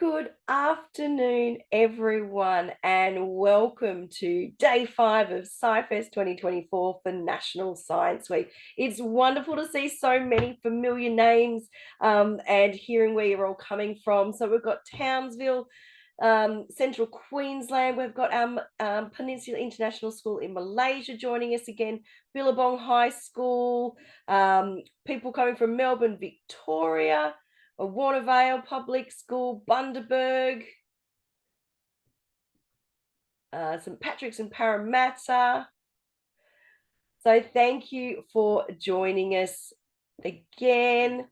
Good afternoon, everyone, and welcome to day 5 of SciFest 2024 for National Science Week. It's wonderful to see so many familiar names and hearing where you're all coming from. So we've got Townsville, Central Queensland. We've got our Peninsula International School in Malaysia joining us again, Billabong High School, people coming from Melbourne, Victoria, Warner Vale Public School, Bundaberg, St Patrick's and Parramatta. So thank you for joining us again.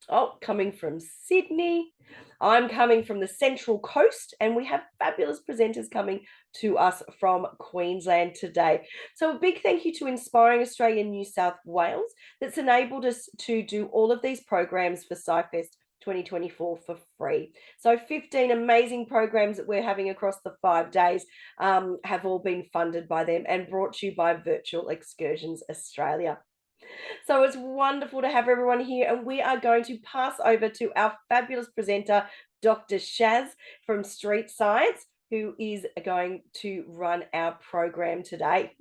Oh, coming from Sydney. I'm coming from the Central Coast, and we have fabulous presenters coming to us from Queensland today. So a big thank you to Inspiring Australia New South Wales that's enabled us to do all of these programs for SciFest 2024 for free. So 15 amazing programs that we're having across the 5 days have all been funded by them and brought to you by Virtual Excursions Australia. So it's wonderful to have everyone here, and we are going to pass over to our fabulous presenter, Dr. Shaz from Street Science, who is going to run our program today.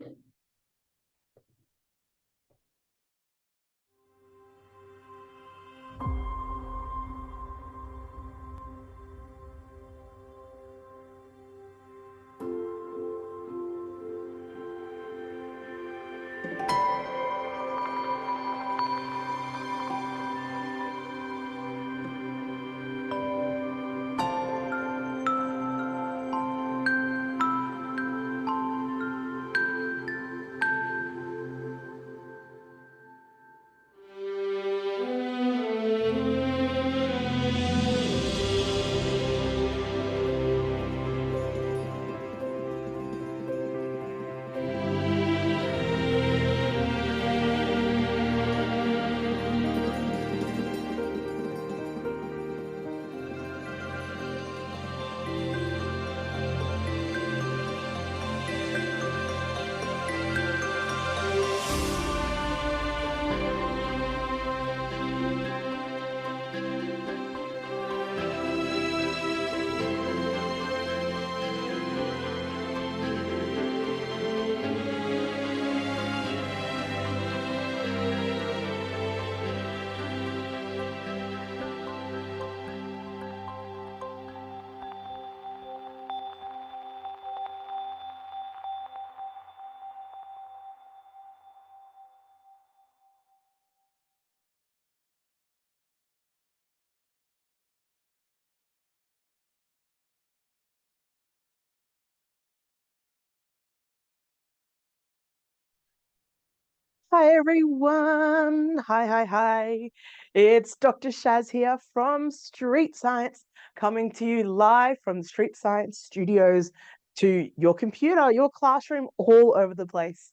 Hi everyone. Hi. It's Dr. Shaz here from Street Science, coming to you live from Street Science Studios to your computer, your classroom, all over the place.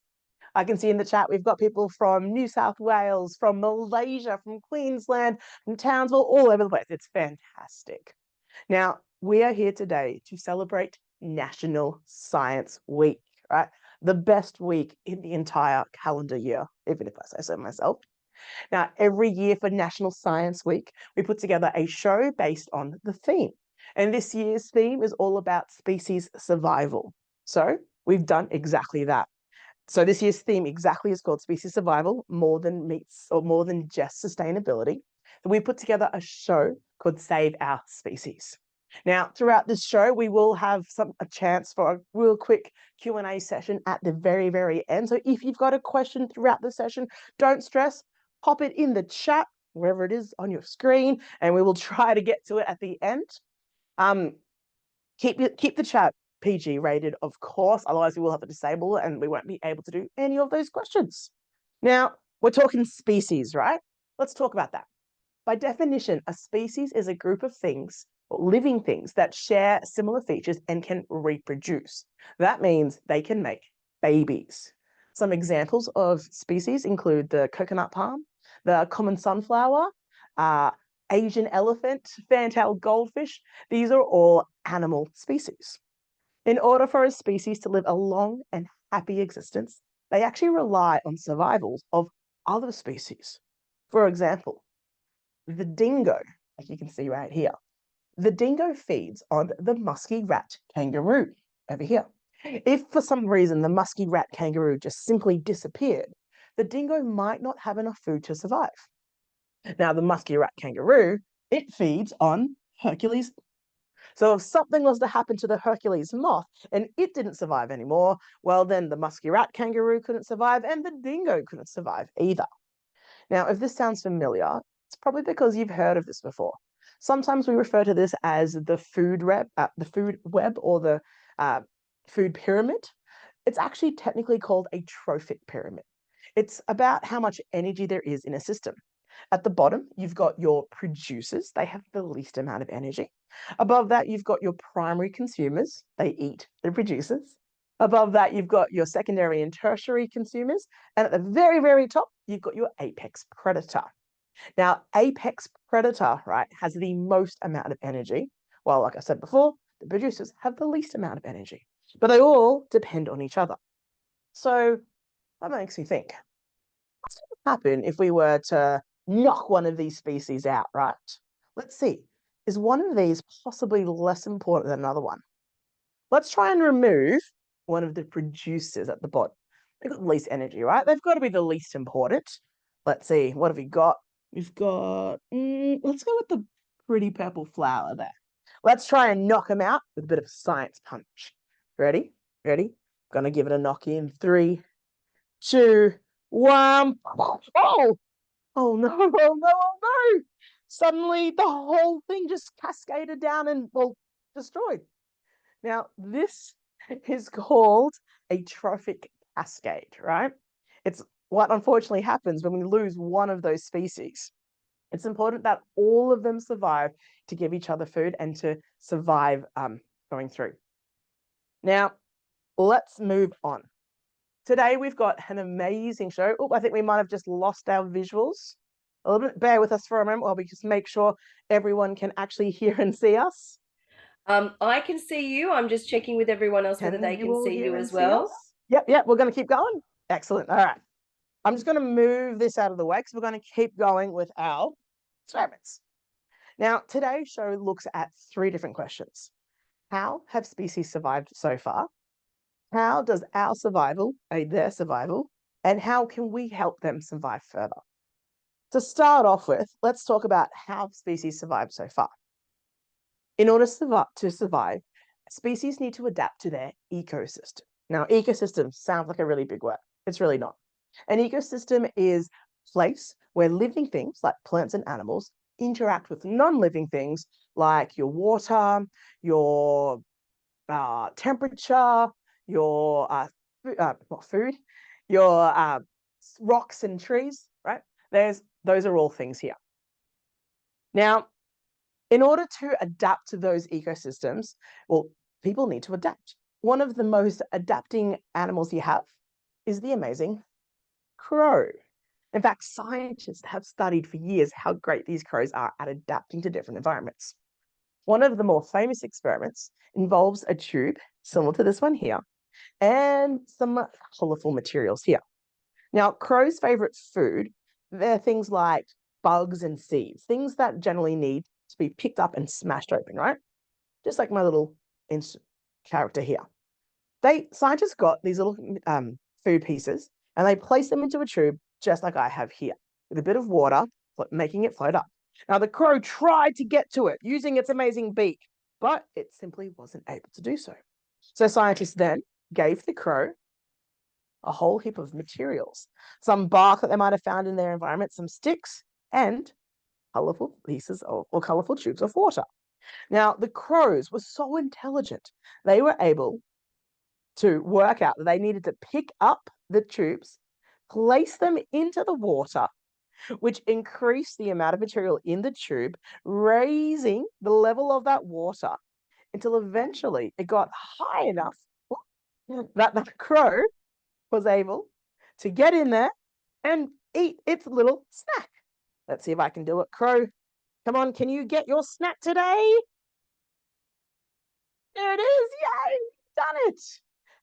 I can see in the chat we've got people from New South Wales, from Malaysia, from Queensland, from Townsville, all over the place. It's fantastic. Now, we are here today to celebrate National Science Week, right? The best week in the entire calendar year, even if I say so myself. Now, every year for National Science Week, we put together a show based on the theme. And this year's theme is all about species survival. So we've done exactly that. So this year's theme exactly is called Species Survival, more than meets or more than just sustainability. So we put together a show called Save Our Species. Now, throughout this show, we will have a chance for a real quick Q&A session at the very end. So if you've got a question throughout the session, don't stress, pop it in the chat, wherever it is on your screen, and we will try to get to it at the end. Keep the chat PG rated, of course, otherwise we will have to disable it and we won't be able to do any of those questions. Now, we're talking species, right? Let's talk about that. By definition, a species is a group of things, or living things, that share similar features and can reproduce. That means they can make babies. Some examples of species include the coconut palm, the common sunflower, Asian elephant, fantail goldfish. These are all animal species. In order for a species to live a long and happy existence, they actually rely on survivals of other species. For example, the dingo, like you can see right here. The dingo feeds on the musky rat kangaroo over here. If for some reason the musky rat kangaroo just simply disappeared, the dingo might not have enough food to survive. Now, the musky rat kangaroo, it feeds on Hercules. So if something was to happen to the Hercules moth and it didn't survive anymore, well, then the musky rat kangaroo couldn't survive and the dingo couldn't survive either. Now, if this sounds familiar, it's probably because you've heard of this before. Sometimes we refer to this as the food web, or the uh, food pyramid. It's actually technically called a trophic pyramid. It's about how much energy there is in a system. At the bottom, you've got your producers. They have the least amount of energy. Above that, you've got your primary consumers. They eat the producers. Above that, you've got your secondary and tertiary consumers. And at the very, very top, you've got your apex predator. Now, apex predator, right, has the most amount of energy. While, like I said before, the producers have the least amount of energy. But they all depend on each other. So that makes me think, what's going to happen if we were to knock one of these species out, right? Let's see. Is one of these possibly less important than another one? Let's try and remove one of the producers at the bottom. They've got the least energy, right? They've got to be the least important. Let's see. What have we got? We've got, let's go with the pretty purple flower there. Let's try and knock them out with a bit of science punch. Ready? Ready? Gonna give it a knock in. 3, 2, 1. Oh! Oh no, oh no, oh no! Suddenly the whole thing just cascaded down and, well, destroyed. Now, this is called a trophic cascade, right? It's what unfortunately happens when we lose one of those species. It's important that all of them survive to give each other food and to survive going through. Now, let's move on. Today, we've got an amazing show. Oh, I think we might have just lost our visuals. A little bit, bear with us for a moment while we just make sure everyone can actually hear and see us. I can see you. I'm just checking with everyone else whether Can they you can all see hear you and as see well. us? Yep, we're going to keep going. Excellent. All right. I'm just going to move this out of the way because we're going to keep going with our experiments. Now, today's show looks at 3 different questions. How have species survived so far? How does our survival aid their survival? And how can we help them survive further? To start off with, let's talk about how species survived so far. In order to survive, species need to adapt to their ecosystem. Now, ecosystem sounds like a really big word. It's really not. An ecosystem is a place where living things like plants and animals interact with non-living things like your water, your temperature, your not food, your rocks and trees, right? Those are all things here. Now, in order to adapt to those ecosystems, well, people need to adapt. One of the most adapting animals you have is the amazing crow. In fact, scientists have studied for years how great these crows are at adapting to different environments. One of the more famous experiments involves a tube similar to this one here and some colorful materials here. Now, crows' favorite food, they're things like bugs and seeds, things that generally need to be picked up and smashed open, right? Just like my little character here. Scientists got these little food pieces and they placed them into a tube just like I have here with a bit of water, making it float up. Now, the crow tried to get to it using its amazing beak, but it simply wasn't able to do so. So scientists then gave the crow a whole heap of materials, some bark that they might have found in their environment, some sticks, and colorful pieces or colorful tubes of water. Now, the crows were so intelligent, they were able to work out that they needed to pick up the tubes, place them into the water, which increased the amount of material in the tube, raising the level of that water until eventually it got high enough that the crow was able to get in there and eat its little snack. Let's see if I can do it. Crow, come on, can you get your snack today? There it is. Yay, done it.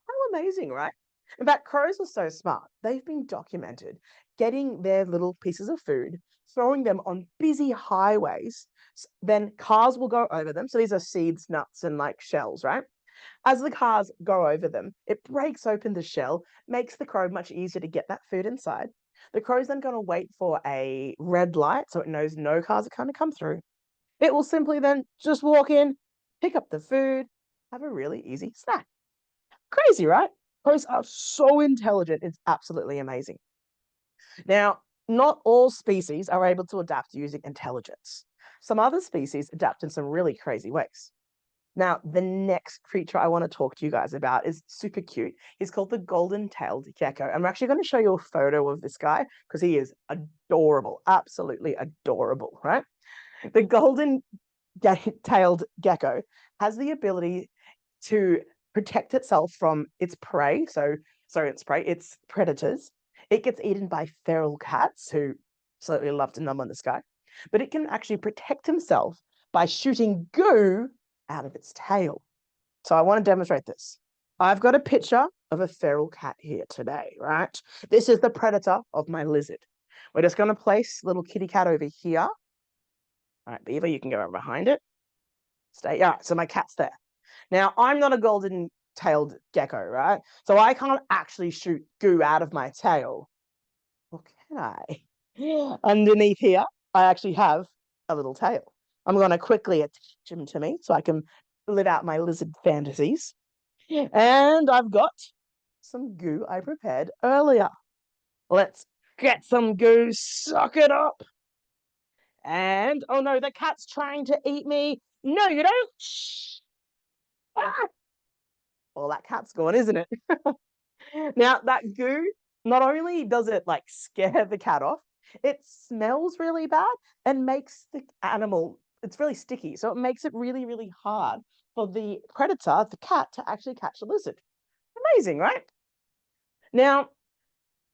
How amazing, right? In fact, crows are so smart. They've been documented getting their little pieces of food throwing them on busy highways. Then cars will go over them. So these are seeds, nuts, and like shells, right? As the cars go over them, it breaks open the shell, makes the crow much easier to get that food inside. The crow's then going to wait for a red light so it knows no cars are going to come through. It will simply then just walk in, pick up the food, have a really easy snack. Crazy, right? Crows are so intelligent, it's absolutely amazing. Now, not all species are able to adapt using intelligence. Some other species adapt in some really crazy ways. Now, the next creature I want to talk to you guys about is super cute. He's called the golden-tailed gecko. I'm actually going to show you a photo of this guy because he is adorable, absolutely adorable, right? The golden-tailed gecko has the ability to protect itself from its prey. Its predators. It gets eaten by feral cats who absolutely love to numb on this guy. But it can actually protect himself by shooting goo out of its tail. So I want to demonstrate this. I've got a picture of a feral cat here today, right? This is the predator of my lizard. We're just going to place little kitty cat over here. All right, Beaver, you can go over behind it. Stay. Yeah, so my cat's there. Now, I'm not a golden-tailed gecko, right? So I can't actually shoot goo out of my tail. Or can I? Underneath here, I actually have a little tail. I'm going to quickly attach him to me so I can live out my lizard fantasies. And I've got some goo I prepared earlier. Let's get some goo, suck it up. And, oh no, the cat's trying to eat me. No, you don't. Shh. Ah! Well, that cat's gone, isn't it? Now, that goo, not only does it like scare the cat off, it smells really bad and makes the animal, it's really sticky. So it makes it really, really hard for the predator, the cat, to actually catch the lizard. Amazing, right? Now,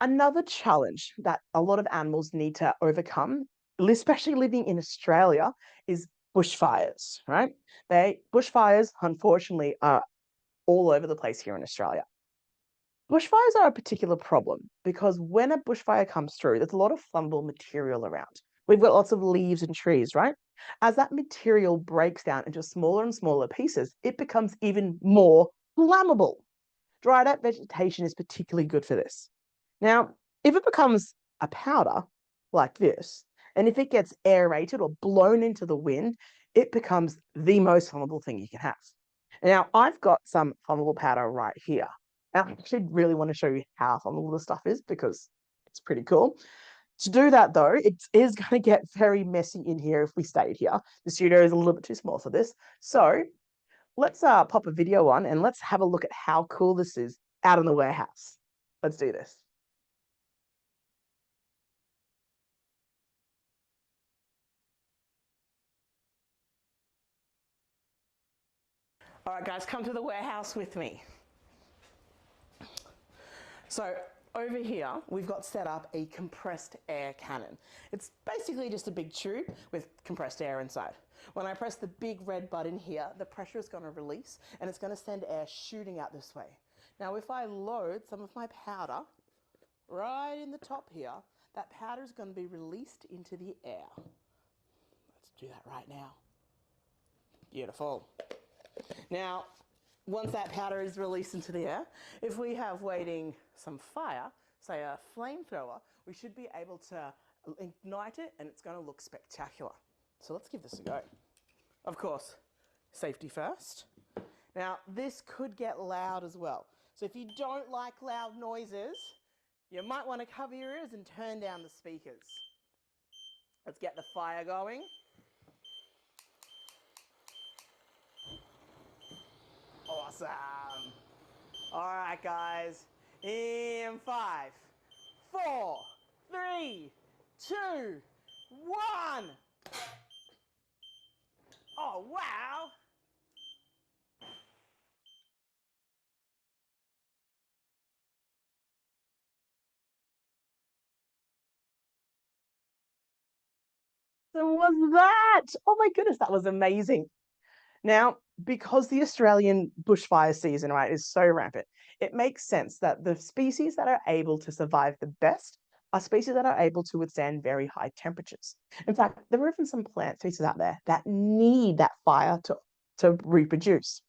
another challenge that a lot of animals need to overcome, especially living in Australia, is bushfires, right? Bushfires, unfortunately, are all over the place here in Australia. Bushfires are a particular problem because when a bushfire comes through, there's a lot of flammable material around. We've got lots of leaves and trees, right? As that material breaks down into smaller and smaller pieces, it becomes even more flammable. Dried out vegetation is particularly good for this. Now, if it becomes a powder like this, and if it gets aerated or blown into the wind, it becomes the most flammable thing you can have. Now, I've got some flammable powder right here. I actually really want to show you how flammable the stuff is because it's pretty cool. To do that, though, it is going to get very messy in here if we stayed here. The studio is a little bit too small for this. So let's pop a video on and let's have a look at how cool this is out in the warehouse. Let's do this. All right, guys, come to the warehouse with me. So over here, we've got set up a compressed air cannon. It's basically just a big tube with compressed air inside. When I press the big red button here, the pressure is going to release and it's going to send air shooting out this way. Now, if I load some of my powder right in the top here, that powder is going to be released into the air. Let's do that right now. Beautiful. Now, once that powder is released into the air, if we have waiting some fire, say a flamethrower, we should be able to ignite it and it's going to look spectacular. So let's give this a go. Of course, safety first. Now, this could get loud as well. So if you don't like loud noises, you might want to cover your ears and turn down the speakers. Let's get the fire going. Awesome. All right, guys. In 5, 4, 3, 2, 1. Oh, wow. So was that? Oh my goodness, that was amazing. Now, because the Australian bushfire season, right, is so rampant, it makes sense that the species that are able to survive the best are species that are able to withstand very high temperatures. In fact, there are even some plant species out there that need that fire to reproduce.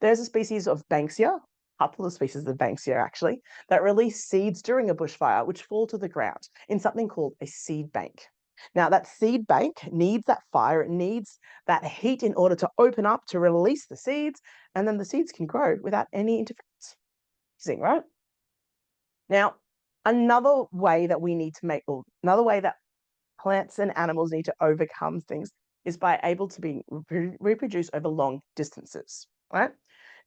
There's a species of Banksia, a couple of species of Banksia actually, that release seeds during a bushfire which fall to the ground in something called a seed bank. Now, that seed bank needs that fire, it needs that heat in order to open up to release the seeds, and then the seeds can grow without any interference. Amazing, right? Now, another way that we need to make, or another way that plants and animals need to overcome things is by able to be reproduce over long distances, right?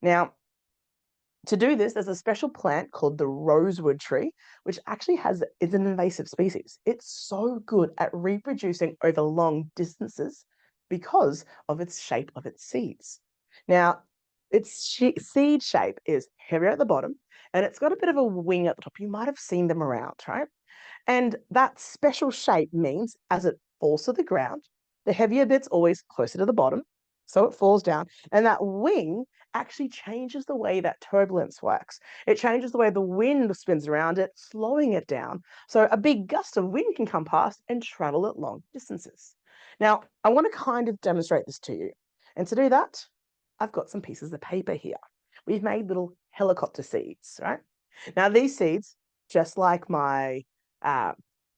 Now, to do this, there's a special plant called the rosewood tree, which actually is an invasive species. It's so good at reproducing over long distances because of its shape of its seeds. Now, its seed shape is heavier at the bottom, and it's got a bit of a wing at the top. You might have seen them around, right? And that special shape means as it falls to the ground, the heavier bit's always closer to the bottom, so it falls down. And that wing actually changes the way that turbulence works. It changes the way the wind spins around it, slowing it down. So a big gust of wind can come past and travel at long distances. Now, I want to kind of demonstrate this to you. And to do that, I've got some pieces of paper here. We've made little helicopter seeds, right? Now, these seeds, just like uh,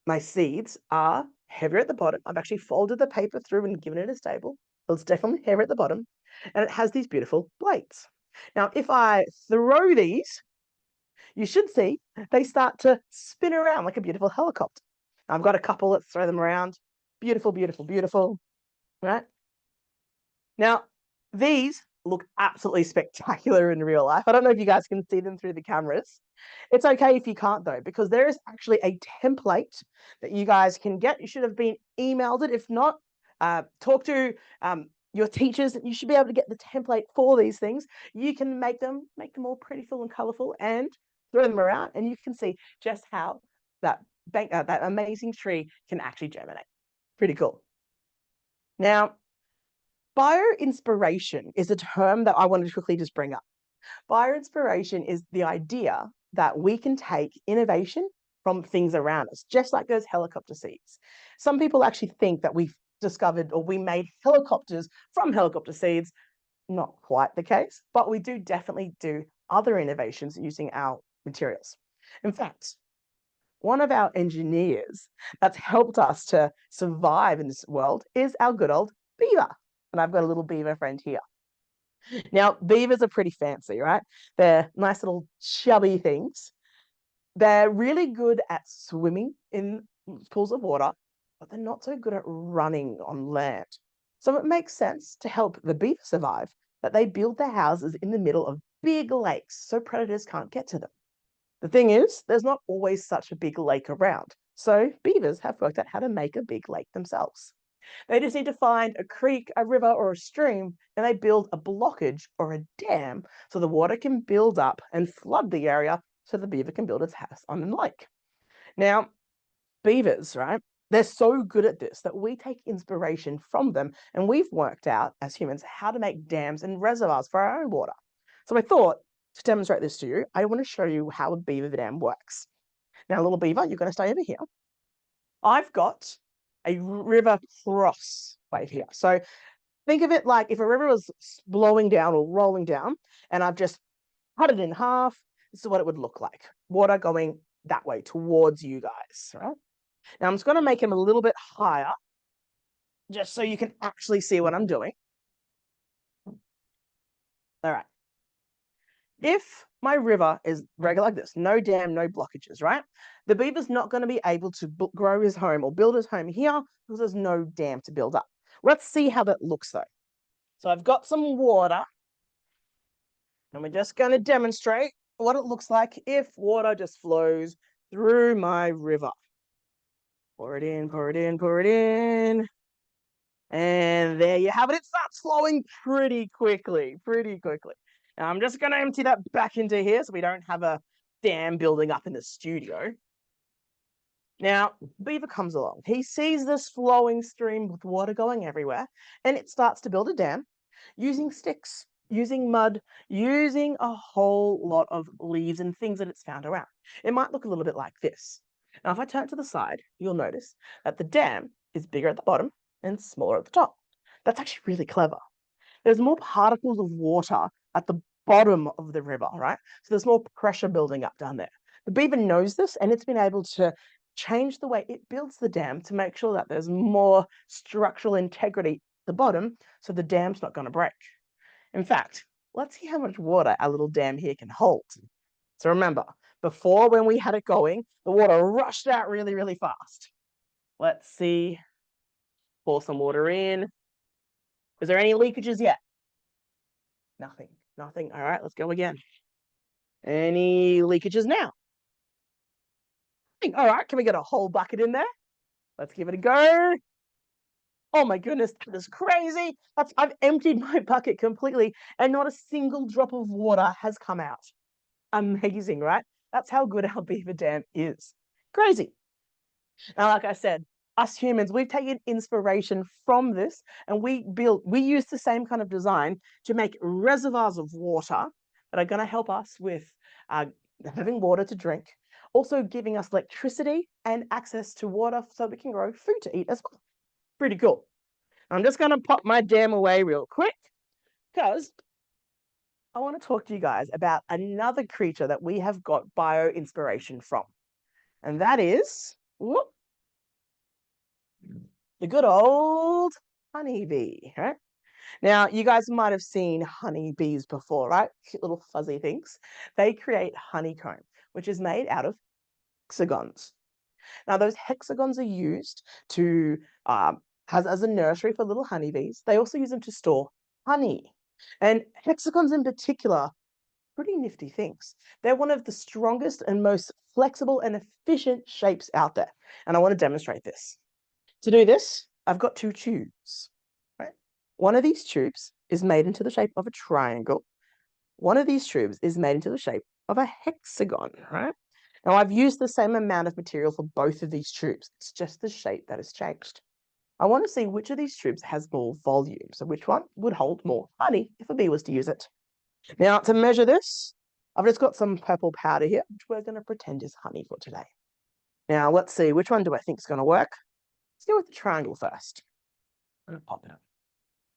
my seeds, are heavier at the bottom. I've actually folded the paper through and given it a stable. So it's definitely heavier at the bottom, and it has these beautiful blades. Now, if I throw these, you should see they start to spin around like a beautiful helicopter. I've got a couple, let's throw them around. Beautiful, beautiful, beautiful, right? Now, these look absolutely spectacular in real life. I don't know if you guys can see them through the cameras. It's okay if you can't though, because there is actually a template that you guys can get. You should have been emailed it. If not, talk to your teachers. You should be able to get the template for these things. You can make them all prettyful and colorful and throw them around, and you can see just how that amazing tree can actually germinate. Pretty cool. Now, bioinspiration is a term that I wanted to quickly just bring up. Bioinspiration is the idea that we can take innovation from things around us, just like those helicopter seeds. Some people actually think that we've discovered or we made helicopters from helicopter seeds. Not quite the case, but we do definitely do other innovations using our materials. In fact, one of our engineers that's helped us to survive in this world is our good old beaver. And I've got a little beaver friend here. Now, beavers are pretty fancy, right? They're nice little chubby things. They're really good at swimming in pools of water, but they're not so good at running on land. So it makes sense to help the beaver survive that they build their houses in the middle of big lakes so predators can't get to them. The thing is, there's not always such a big lake around. So beavers have worked out how to make a big lake themselves. They just need to find a creek, a river, or a stream, and they build a blockage or a dam so the water can build up and flood the area so the beaver can build its house on the lake. Now, beavers, right? They're so good at this that we take inspiration from them, and we've worked out as humans how to make dams and reservoirs for our own water. So I thought to demonstrate this to you, I want to show you how a beaver dam works. Now, little beaver, you're going to stay over here. I've got a river cross wave here. So think of it like if a river was blowing down or rolling down, and I've just cut it in half, this is what it would look like. Water going that way towards you guys, right? Now I'm just going to make him a little bit higher, just so you can actually see what I'm doing. All right. If my river is regular like this, no dam, no blockages, right? The beaver's not going to be able to grow his home or build his home here because there's no dam to build up. Let's see how that looks though. So I've got some water, and we're just going to demonstrate what it looks like if water just flows through my river. Pour it in, pour it in, pour it in. And there you have it. It starts flowing pretty quickly, pretty quickly. Now I'm just going to empty that back into here so we don't have a dam building up in the studio. Now, Beaver comes along. He sees this flowing stream with water going everywhere, and it starts to build a dam using sticks, using mud, using a whole lot of leaves and things that it's found around. It might look a little bit like this. Now, if I turn to the side, you'll notice that the dam is bigger at the bottom and smaller at the top. That's actually really clever. There's more particles of water at the bottom of the river, right? So there's more pressure building up down there. The beaver knows this, and it's been able to change the way it builds the dam to make sure that there's more structural integrity at the bottom, so the dam's not going to break. In fact, let's see how much water our little dam here can hold. So remember, before when we had it going, the water rushed out really, really fast. Let's see, pour some water in. Is there any leakages yet? Nothing, nothing. All right, let's go again. Any leakages now? All right, can we get a whole bucket in there? Let's give it a go. Oh my goodness, that is crazy. I've emptied my bucket completely and not a single drop of water has come out. Amazing, right? That's how good our beaver dam is. Crazy. Now, like I said, us humans, we've taken inspiration from this and we use the same kind of design to make reservoirs of water that are going to help us with having water to drink, also giving us electricity and access to water so we can grow food to eat as well. Pretty cool. I'm just going to pop my dam away real quick because I want to talk to you guys about another creature that we have got bio-inspiration from. And that is the good old honeybee, right? Now, you guys might have seen honeybees before, right? Cute little fuzzy things. They create honeycomb, which is made out of hexagons. Now, those hexagons are used to as a nursery for little honeybees. They also use them to store honey. And hexagons in particular, pretty nifty things. They're one of the strongest and most flexible and efficient shapes out there. And I want to demonstrate this. To do this, I've got two tubes. Right? One of these tubes is made into the shape of a triangle. One of these tubes is made into the shape of a hexagon, right? Now, I've used the same amount of material for both of these tubes. It's just the shape that has changed. I want to see which of these tubes has more volume. So which one would hold more honey if a bee was to use it? Now, to measure this, I've just got some purple powder here, which we're going to pretend is honey for today. Now, let's see, which one do I think is going to work? Let's go with the triangle first. I'm going to pop it up.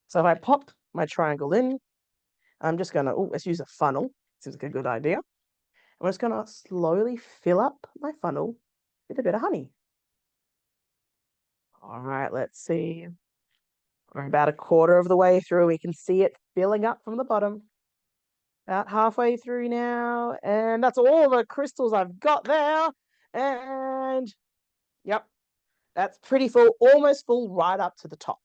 So if I pop my triangle in, I'm just going to, let's use a funnel. Seems like a good idea. I'm just going to slowly fill up my funnel with a bit of honey. All right, let's see. We're about a quarter of the way through. We can see it filling up from the bottom. About halfway through now. And that's all the crystals I've got there. And yep, that's pretty full, almost full right up to the top.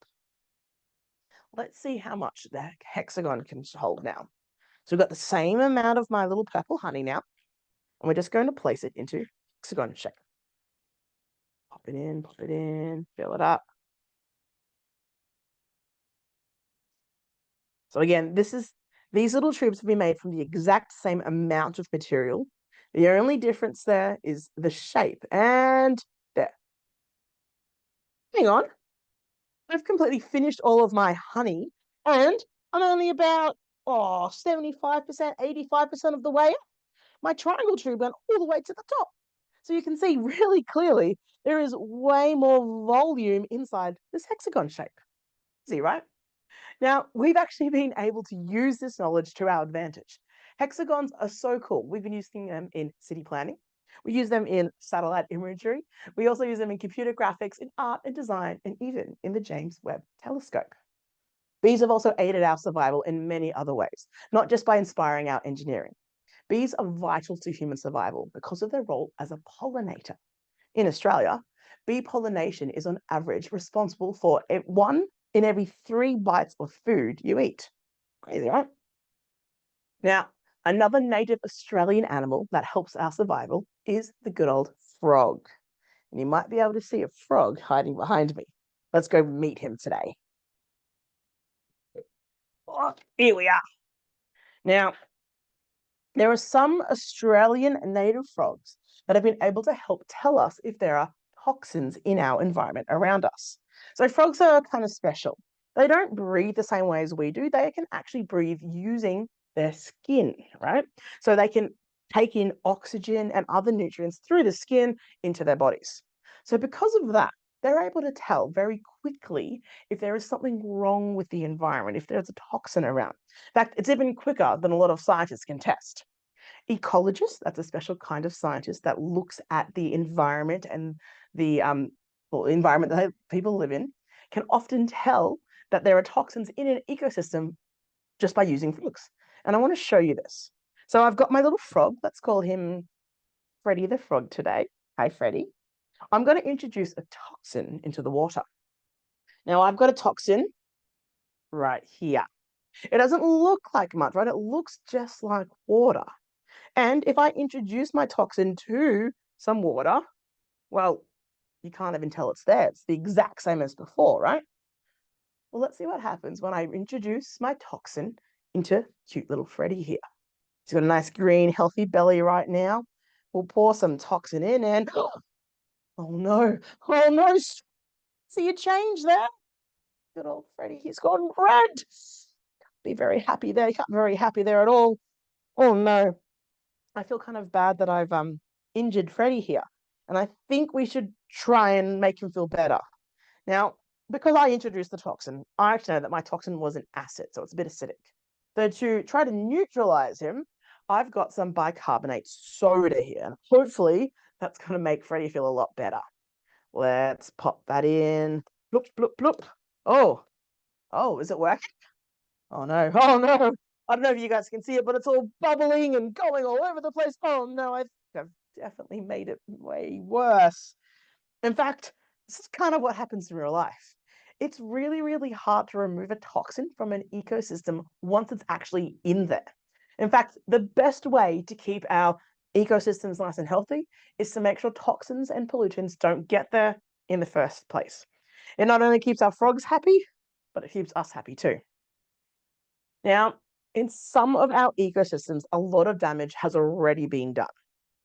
Let's see how much the hexagon can hold now. So we've got the same amount of my little purple honey now. And we're just going to place it into hexagon shape. Pop it in, fill it up. So again, these little tubes have been made from the exact same amount of material. The only difference there is the shape. And there. Hang on. I've completely finished all of my honey and I'm only about 75%, 85% of the way up. My triangle tube went all the way to the top. So you can see really clearly there is way more volume inside this hexagon shape. See, right? Now, we've actually been able to use this knowledge to our advantage. Hexagons are so cool. We've been using them in city planning. We use them in satellite imagery. We also use them in computer graphics, in art and design, and even in the James Webb Telescope. Bees have also aided our survival in many other ways, not just by inspiring our engineering. Bees are vital to human survival because of their role as a pollinator. In Australia, bee pollination is on average responsible for 1 in every 3 bites of food you eat. Crazy, right? Now, another native Australian animal that helps our survival is the good old frog. And you might be able to see a frog hiding behind me. Let's go meet him today. Oh, here we are. Now, there are some Australian native frogs that have been able to help tell us if there are toxins in our environment around us. So frogs are kind of special. They don't breathe the same way as we do. They can actually breathe using their skin, right? So they can take in oxygen and other nutrients through the skin into their bodies. So because of that, they're able to tell very quickly if there is something wrong with the environment, if there's a toxin around. In fact, it's even quicker than a lot of scientists can test. Ecologists, that's a special kind of scientist that looks at the environment and the environment that people live in, can often tell that there are toxins in an ecosystem just by using frogs. And I want to show you this. So I've got my little frog. Let's call him Freddy the Frog today. Hi, Freddy. I'm going to introduce a toxin into the water. Now I've got a toxin right here. It doesn't look like much, right? It looks just like water. And if I introduce my toxin to some water, well, you can't even tell it's there. It's the exact same as before, right? Well, let's see what happens when I introduce my toxin into cute little Freddy here. He's got a nice green, healthy belly right now. We'll pour some toxin in and, oh no, oh no. See a change there? Good old Freddy, he's gone red. Can't be very happy there. Can't be very happy there at all. Oh no. I feel kind of bad that I've injured Freddy here. And I think we should try and make him feel better. Now, because I introduced the toxin, I actually know that my toxin was an acid, so it's a bit acidic. So to try to neutralize him, I've got some bicarbonate soda here. And hopefully that's going to make Freddy feel a lot better. Let's pop that in. Bloop, bloop, bloop. Oh, is it working? Oh no, oh no. I don't know if you guys can see it, but it's all bubbling and going all over the place. Oh no, I think I've definitely made it way worse. In fact, this is kind of what happens in real life. It's really, really hard to remove a toxin from an ecosystem once it's actually in there. In fact, the best way to keep our ecosystems nice and healthy is to make sure toxins and pollutants don't get there in the first place. It not only keeps our frogs happy, but it keeps us happy too. Now, in some of our ecosystems, a lot of damage has already been done.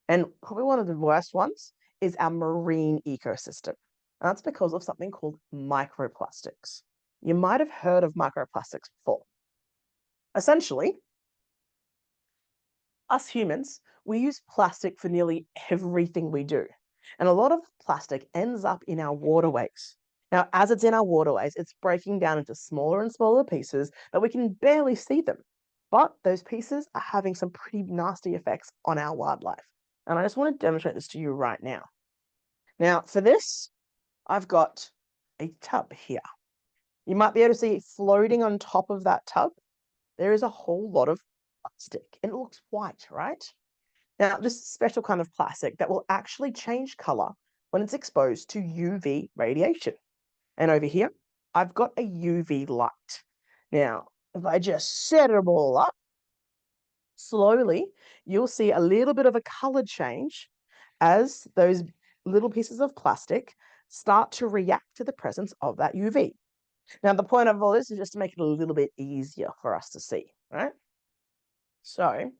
And probably one of the worst ones is our marine ecosystem. And that's because of something called microplastics. You might have heard of microplastics before. Essentially, us humans, we use plastic for nearly everything we do. And a lot of plastic ends up in our waterways. Now, as it's in our waterways, it's breaking down into smaller and smaller pieces that we can barely see them. But those pieces are having some pretty nasty effects on our wildlife. And I just want to demonstrate this to you right now. Now, for this, I've got a tub here. You might be able to see floating on top of that tub, there is a whole lot of plastic, and it looks white, right? Now, this is a special kind of plastic that will actually change color when it's exposed to UV radiation. And over here, I've got a UV light. Now, if I just set it all up, slowly, you'll see a little bit of a color change as those little pieces of plastic start to react to the presence of that UV. Now, the point of all this is just to make it a little bit easier for us to see, right? So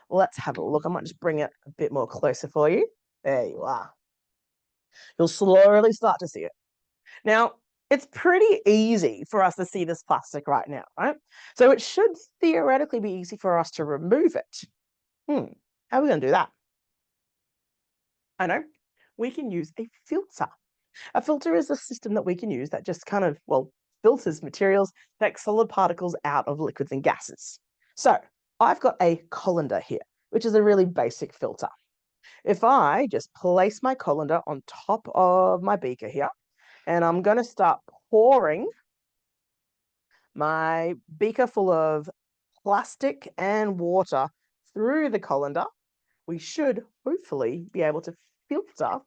let's have a look. I might just bring it a bit more closer for you. There you are. You'll slowly start to see it. Now, it's pretty easy for us to see this plastic right now, right? So it should theoretically be easy for us to remove it. How are we going to do that? I know. We can use a filter. A filter is a system that we can use that just kind of, well, filters materials, takes solid particles out of liquids and gases. So I've got a colander here, which is a really basic filter. If I just place my colander on top of my beaker here, and I'm going to start pouring my beaker full of plastic and water through the colander, we should hopefully be able to filter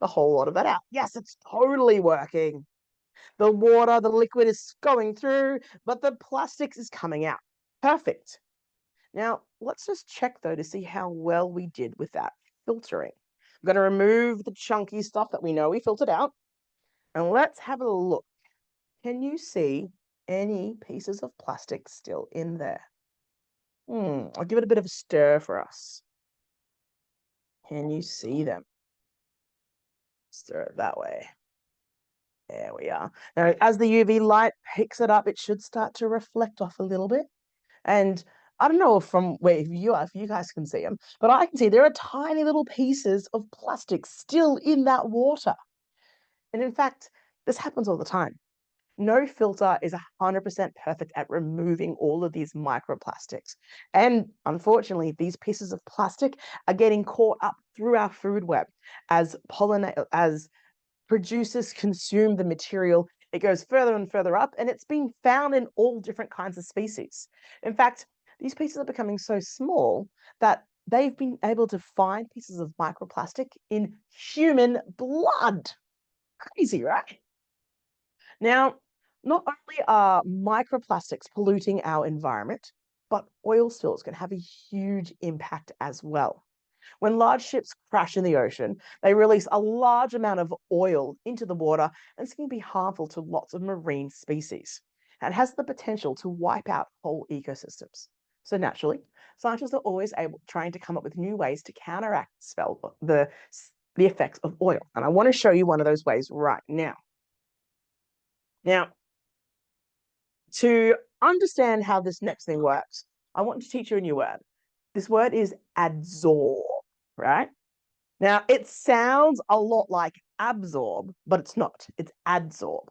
the whole lot of that out. Yes, it's totally working. The water, the liquid is going through, but the plastics is coming out. Perfect. Now, let's just check though to see how well we did with that filtering. I'm going to remove the chunky stuff that we know we filtered out. And let's have a look. Can you see any pieces of plastic still in there? I'll give it a bit of a stir for us. Can you see them? Stir it that way. There we are. Now, as the UV light picks it up, it should start to reflect off a little bit. And I don't know from where if you are, if you guys can see them, but I can see there are tiny little pieces of plastic still in that water. And in fact, this happens all the time. No filter is 100% perfect at removing all of these microplastics. And unfortunately, these pieces of plastic are getting caught up through our food web as producers consume the material. It goes further and further up, and it's being found in all different kinds of species. In fact, these pieces are becoming so small that they've been able to find pieces of microplastic in human blood. Crazy, right? Now, not only are microplastics polluting our environment, but oil spills can have a huge impact as well. When large ships crash in the ocean, they release a large amount of oil into the water, and this can be harmful to lots of marine species. And has the potential to wipe out whole ecosystems. So naturally, scientists are always trying to come up with new ways to counteract the effects of oil. And I want to show you one of those ways right now. Now, to understand how this next thing works, I want to teach you a new word. This word is adsorb, right? Now, it sounds a lot like absorb, but it's not. It's adsorb.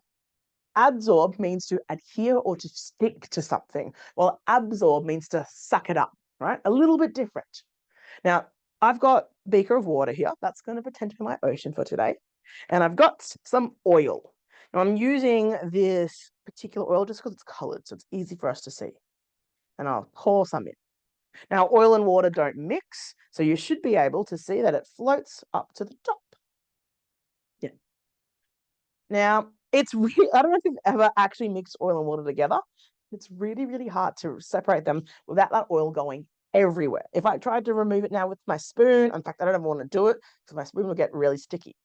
Adsorb means to adhere or to stick to something, while absorb means to suck it up, right? A little bit different. Now, I've got a beaker of water here. That's going to pretend to be my ocean for today. And I've got some oil. Now, I'm using this particular oil just because it's colored, so it's easy for us to see. And I'll pour some in. Now, oil and water don't mix, so you should be able to see that it floats up to the top. Yeah. Now, it's really, I don't know if you've ever actually mixed oil and water together. It's really, really hard to separate them without that oil going everywhere. If I tried to remove it now with my spoon, in fact, I don't ever want to do it because my spoon will get really sticky.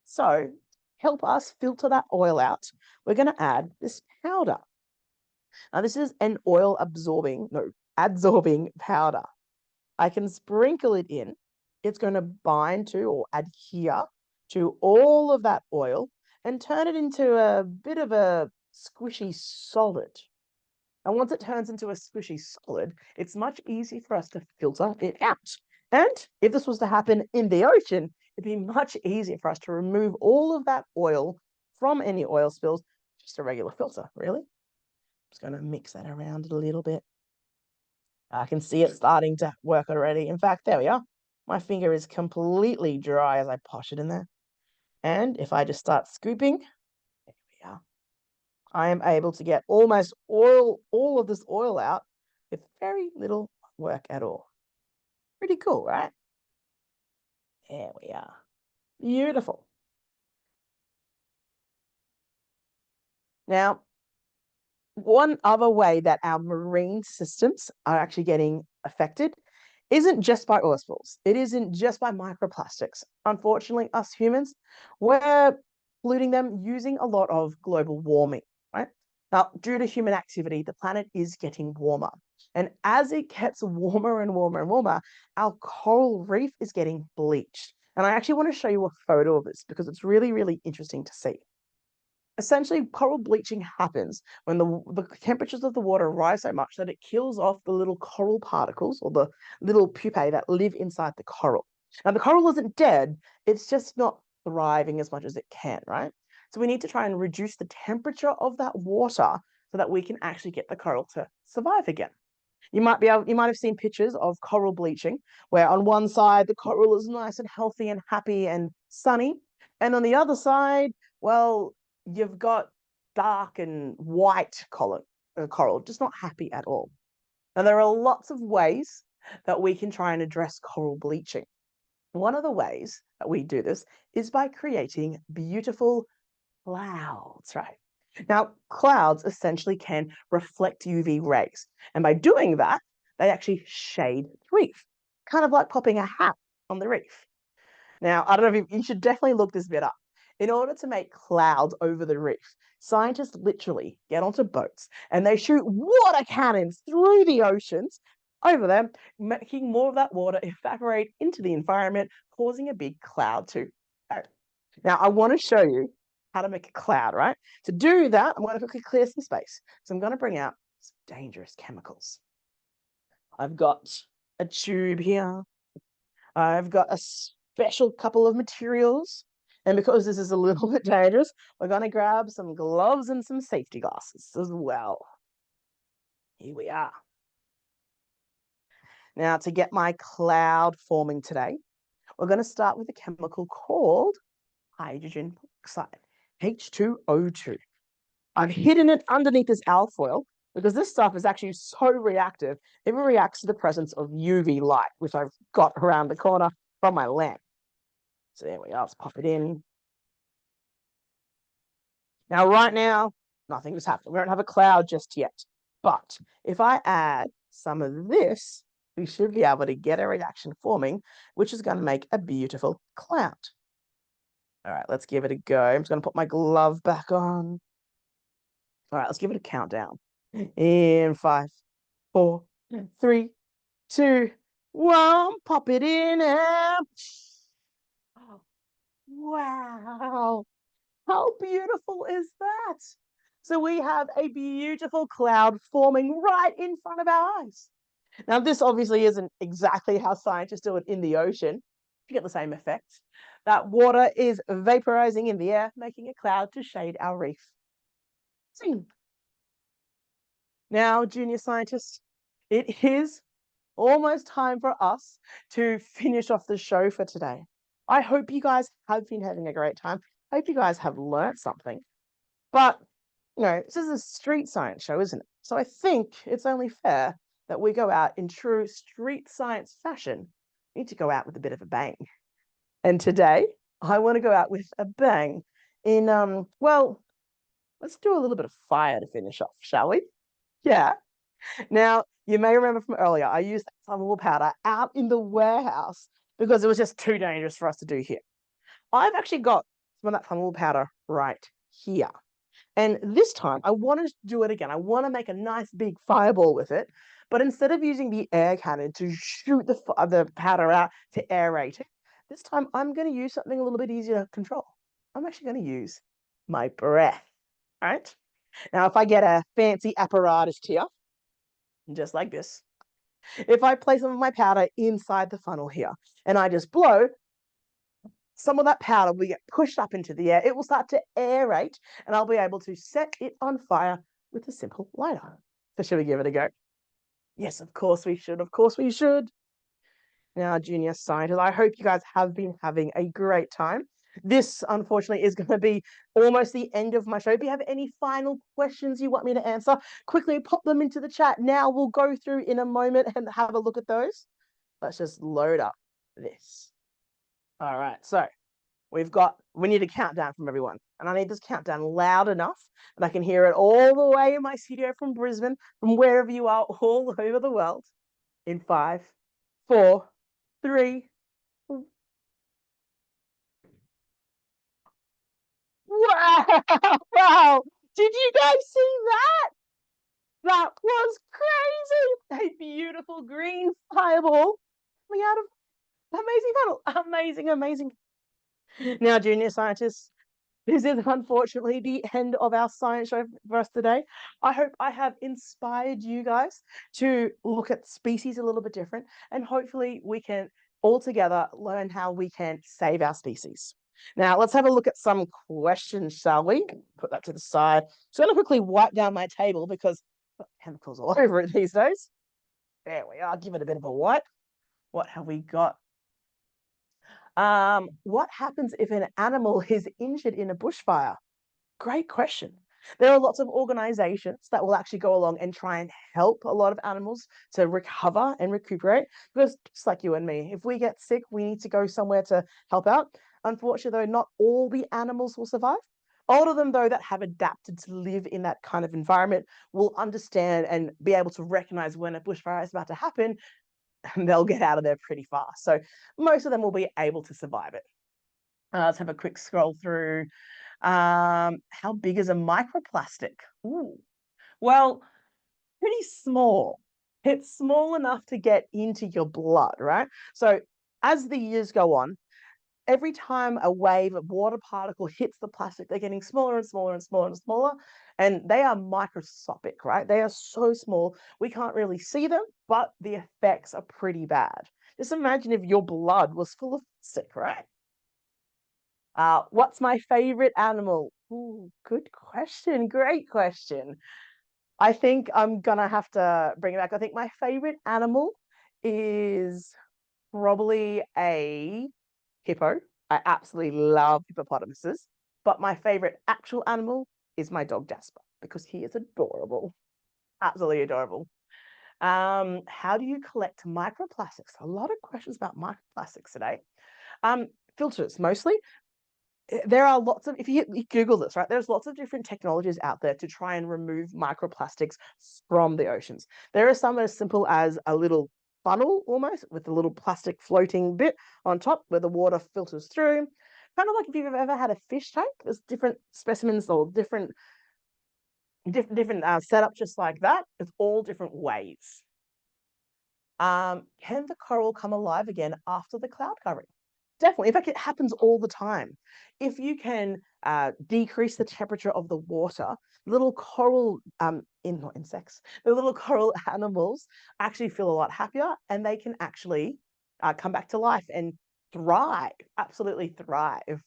So, help us filter that oil out. We're going to add this powder. Now, this is an adsorbing powder. I can sprinkle it in. It's going to bind to or adhere to all of that oil and turn it into a bit of a squishy solid. And once it turns into a squishy solid, it's much easier for us to filter it out. And if this was to happen in the ocean, it'd be much easier for us to remove all of that oil from any oil spills, just a regular filter, really. Just going to mix that around a little bit. I can see it starting to work already. In fact, there we are. My finger is completely dry as I posh it in there. And if I just start scooping, there we are. I am able to get almost all of this oil out with very little work at all. Pretty cool, right? There we are. Beautiful. Now, one other way that our marine systems are actually getting affected isn't just by oil spills. It isn't just by microplastics. Unfortunately, us humans, we're polluting them using a lot of global warming, right? Now, due to human activity, the planet is getting warmer. And as it gets warmer and warmer and warmer, our coral reef is getting bleached. And I actually want to show you a photo of this because it's really, really interesting to see. Essentially, coral bleaching happens when the temperatures of the water rise so much that it kills off the little coral particles or the little pupae that live inside the coral. Now, the coral isn't dead, it's just not thriving as much as it can, right? So we need to try and reduce the temperature of that water so that we can actually get the coral to survive again. You might have seen pictures of coral bleaching, where on one side the coral is nice and healthy and happy and sunny, and on the other side, well, you've got dark and white coral, just not happy at all. Now, there are lots of ways that we can try and address coral bleaching. One of the ways that we do this is by creating beautiful clouds, right? Now, clouds essentially can reflect UV rays. And by doing that, they actually shade the reef, kind of like popping a hat on the reef. Now, I don't know if you should definitely look this bit up. In order to make clouds over the reef, scientists literally get onto boats and they shoot water cannons through the oceans over them, making more of that water evaporate into the environment, causing a big cloud to go. Now, I want to show you how to make a cloud, right? To do that, I'm going to quickly clear some space. So I'm going to bring out some dangerous chemicals. I've got a tube here. I've got a special couple of materials. And because this is a little bit dangerous, we're going to grab some gloves and some safety glasses as well. Here we are. Now, to get my cloud forming today, we're going to start with a chemical called hydrogen peroxide, H2O2. I've hidden it underneath this alfoil because this stuff is actually so reactive, it reacts to the presence of UV light, which I've got around the corner from my lamp. So there we are, let's pop it in. Now, right now, nothing's happening. We don't have a cloud just yet. But if I add some of this, we should be able to get a reaction forming, which is going to make a beautiful cloud. All right, let's give it a go. I'm just going to put my glove back on. All right, let's give it a countdown. In 5, 4, 3, 2, 1. Pop it in and... Wow. How beautiful is that? So we have a beautiful cloud forming right in front of our eyes. Now, this obviously isn't exactly how scientists do it in the ocean. You get the same effect. That water is vaporizing in the air, making a cloud to shade our reef. Sing. Now, junior scientists, it is almost time for us to finish off the show for today. I hope you guys have been having a great time. I hope you guys have learned something. But, this is a street science show, isn't it? So I think it's only fair that we go out in true street science fashion. We need to go out with a bit of a bang. And today, I want to go out with a bang in, let's do a little bit of fire to finish off, shall we? Yeah. Now, you may remember from earlier, I used that flammable powder out in the warehouse because it was just too dangerous for us to do here. I've actually got some of that flammable powder right here. And this time, I want to do it again. I want to make a nice big fireball with it. But instead of using the air cannon to shoot the powder out to aerate it, this time I'm going to use something a little bit easier to control. I'm actually going to use my breath. All right? Now, if I get a fancy apparatus here, just like this, if I place some of my powder inside the funnel here and I just blow, some of that powder will get pushed up into the air. It will start to aerate and I'll be able to set it on fire with a simple lighter. So should we give it a go? Yes, of course we should. Of course we should. Now, junior scientists, I hope you guys have been having a great time. This, unfortunately, is going to be almost the end of my show. If you have any final questions you want me to answer, quickly pop them into the chat. Now we'll go through in a moment and have a look at those. Let's just load up this. All right, so we need a countdown from everyone. And I need this countdown loud enough that I can hear it all the way in my studio from Brisbane, from wherever you are all over the world. In 5, 4, 3. Wow! Wow! Did you guys see that? That was crazy! A beautiful green fireball coming out of amazing funnel. Amazing, amazing. Now, junior scientists, this is unfortunately the end of our science show for us today. I hope I have inspired you guys to look at species a little bit different, and hopefully we can all together learn how we can save our species. Now, let's have a look at some questions, shall we? Put that to the side. So I'm going to quickly wipe down my table because I've got chemicals all over it these days. There we are. Give it a bit of a wipe. What have we got? What happens if an animal is injured in a bushfire? Great question. There are lots of organizations that will actually go along and try and help a lot of animals to recover and recuperate. Because just like you and me, if we get sick, we need to go somewhere to help out. Unfortunately, though, not all the animals will survive. All of them, though, that have adapted to live in that kind of environment will understand and be able to recognize when a bushfire is about to happen, and they'll get out of there pretty fast. So most of them will be able to survive it. Let's have a quick scroll through. How big is a microplastic? Ooh. Well, pretty small. It's small enough to get into your blood, right? So as the years go on, every time a wave of water particle hits the plastic, they're getting smaller and smaller and smaller and smaller. And they are microscopic, right? They are so small, we can't really see them, but the effects are pretty bad. Just imagine if your blood was full of plastic, right? What's my favorite animal? Ooh, good question. Great question. I think I'm gonna have to bring it back. I think my favorite animal is probably a hippo. I absolutely love hippopotamuses. But my favorite actual animal is my dog Jasper because he is adorable. Absolutely adorable. How do you collect microplastics? A lot of questions about microplastics today. Um, Filters mostly. There are lots of, if you Google this, right, there's lots of different technologies out there to try and remove microplastics from the oceans. There are some as simple as a little funnel almost with a little plastic floating bit on top where the water filters through. Kind of like if you've ever had a fish tank, there's different specimens or different setups just like that. It's all different ways. Can the coral come alive again after the cloud covering? Definitely. In fact, it happens all the time. If you can decrease the temperature of the water, little coral, not insects, the little coral animals actually feel a lot happier and they can actually come back to life and thrive, absolutely thrive.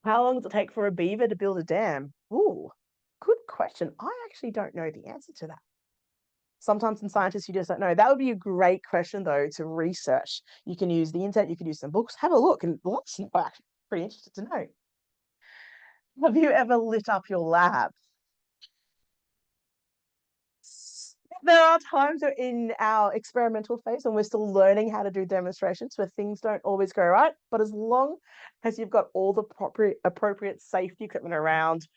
How long does it take for a beaver to build a dam? Ooh, good question. I actually don't know the answer to that. Sometimes in scientists, you just don't know. That would be a great question, though, to research. You can use the internet, you can use some books, have a look, and let us know. Actually, pretty interested to know. Have you ever lit up your lab? There are times in our experimental phase when we're still learning how to do demonstrations where things don't always go right. But as long as you've got all the appropriate safety equipment around,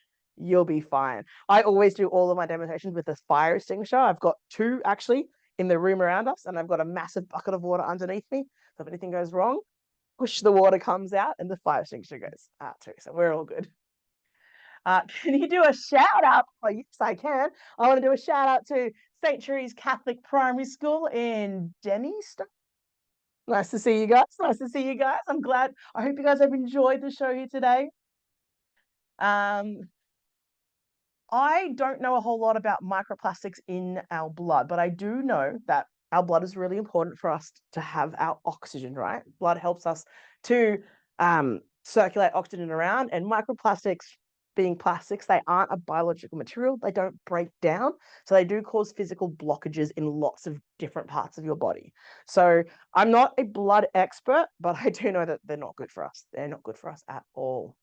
you'll be fine. I always do all of my demonstrations with a fire extinguisher. I've got two actually in the room around us, and I've got a massive bucket of water underneath me. So if anything goes wrong, push the water comes out and the fire extinguisher goes out too. So we're all good. Can you do a shout out? Oh, yes, I can. I want to do a shout out to St. Cherie's Catholic Primary School in Dennystown. Nice to see you guys. Nice to see you guys. I'm glad. I hope you guys have enjoyed the show here today. Um, I don't know a whole lot about microplastics in our blood, but I do know that our blood is really important for us to have our oxygen, right? Blood helps us to circulate oxygen around, and microplastics, being plastics, they aren't a biological material. They don't break down. So they do cause physical blockages in lots of different parts of your body. So I'm not a blood expert, but I do know that they're not good for us. They're not good for us at all.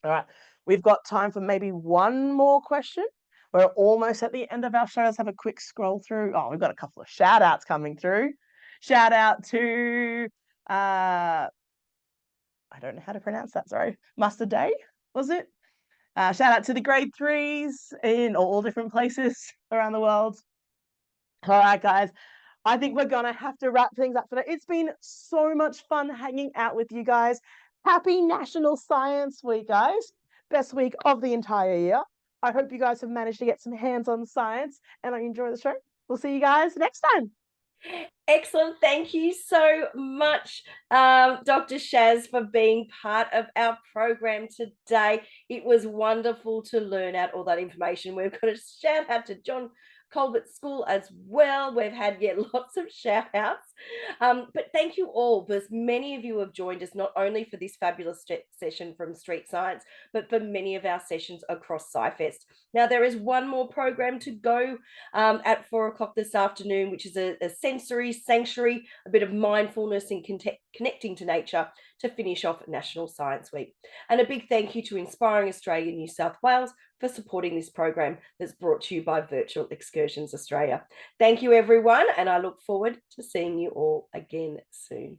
All right, we've got time for maybe one more question. We're almost at the end of our show. Let's have a quick scroll through. Oh, we've got a couple of shout outs coming through. Shout out to, I don't know how to pronounce that, sorry. Mustard Day, was it? Shout out to the grade threes in all different places around the world. All right, guys. I think we're going to have to wrap things up today. It's been so much fun hanging out with you guys. Happy National Science Week, guys. Best week of the entire year. I hope you guys have managed to get some hands-on science and I enjoy the show. We'll see you guys next time. Excellent. Thank you so much, Dr. Shaz, for being part of our program today. It was wonderful to learn out all that information. We've got a shout out to John Colbert School as well. We've had lots of shout outs. But thank you all, because many of you have joined us not only for this fabulous session from Street Science, but for many of our sessions across SciFest. Now, there is one more program to go at 4 o'clock this afternoon, which is a sensory sanctuary, a bit of mindfulness and connecting to nature to finish off National Science Week. And a big thank you to Inspiring Australia New South Wales for supporting this program that's brought to you by Virtual Excursions Australia. Thank you, everyone, and I look forward to seeing you all again soon.